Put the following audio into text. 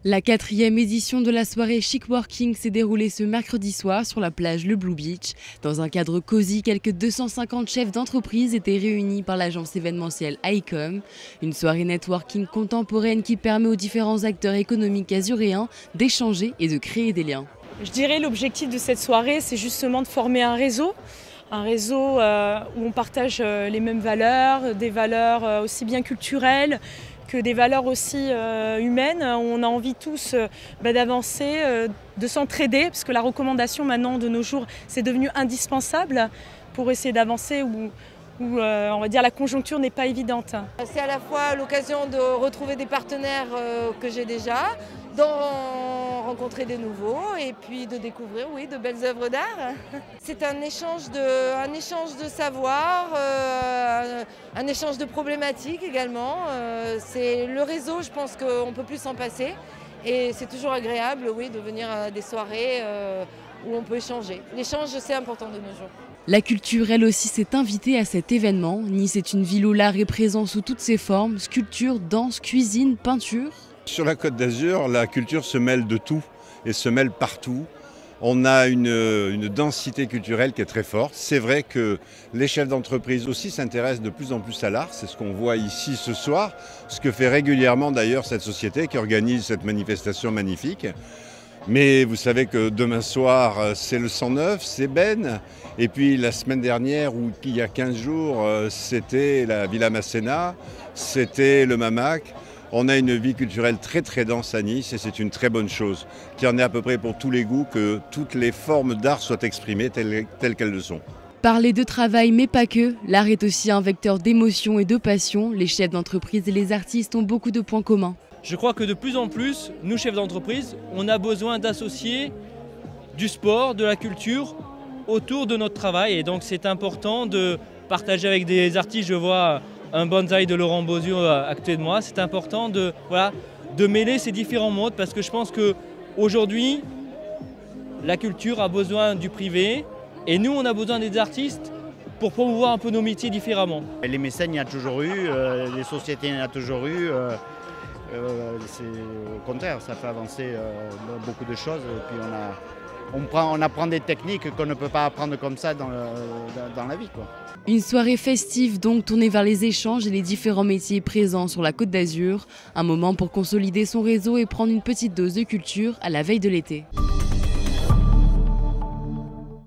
La 4e édition de la soirée Chic Working s'est déroulée ce mercredi soir sur la plage Le Blue Beach. Dans un cadre cosy, quelques 250 chefs d'entreprise étaient réunis par l'agence événementielle ICOM. Une soirée networking contemporaine qui permet aux différents acteurs économiques azuréens d'échanger et de créer des liens. Je dirais l'objectif de cette soirée, c'est justement de former un réseau où on partage les mêmes valeurs, des valeurs aussi bien culturelles que des valeurs aussi humaines. On a envie tous d'avancer, de s'entraider, parce que la recommandation maintenant de nos jours, c'est devenu indispensable pour essayer d'avancer où on va dire la conjoncture n'est pas évidente. C'est à la fois l'occasion de retrouver des partenaires que j'ai déjà, d'en rencontrer des nouveaux et puis de découvrir de belles œuvres d'art. C'est un échange de savoir, un échange de problématiques également. C'est le réseau, je pense qu'on ne peut plus s'en passer et c'est toujours agréable de venir à des soirées où on peut échanger. L'échange, c'est important de nos jours. La culture, elle aussi, s'est invitée à cet événement. Nice est une ville où l'art est présent sous toutes ses formes, sculpture, danse, cuisine, peinture. Sur la Côte d'Azur, la culture se mêle de tout et se mêle partout. On a une densité culturelle qui est très forte. C'est vrai que les chefs d'entreprise aussi s'intéressent de plus en plus à l'art. C'est ce qu'on voit ici ce soir, ce que fait régulièrement d'ailleurs cette société qui organise cette manifestation magnifique. Mais vous savez que demain soir, c'est le 109, c'est Ben. Et puis la semaine dernière, ou il y a 15 jours, c'était la Villa Masséna, c'était le Mamac. On a une vie culturelle très très dense à Nice et c'est une très bonne chose. Qu'il y en ait à peu près pour tous les goûts, que toutes les formes d'art soient exprimées telles qu'elles le sont. Parler de travail, mais pas que. L'art est aussi un vecteur d'émotion et de passion. Les chefs d'entreprise et les artistes ont beaucoup de points communs. Je crois que de plus en plus, nous chefs d'entreprise, on a besoin d'associer du sport, de la culture autour de notre travail. Et donc c'est important de partager avec des artistes. Je vois un bonsaï de Laurent Bozio à côté de moi. C'est important de mêler ces différents modes parce que je pense qu'aujourd'hui, la culture a besoin du privé et nous, on a besoin des artistes pour promouvoir un peu nos métiers différemment. Les mécènes, il y a toujours eu, les sociétés, il y en a toujours eu. C'est au contraire, ça fait avancer beaucoup de choses. Et puis on apprend des techniques qu'on ne peut pas apprendre comme ça dans la vie, quoi. Une soirée festive donc tournée vers les échanges et les différents métiers présents sur la Côte d'Azur. Un moment pour consolider son réseau et prendre une petite dose de culture à la veille de l'été.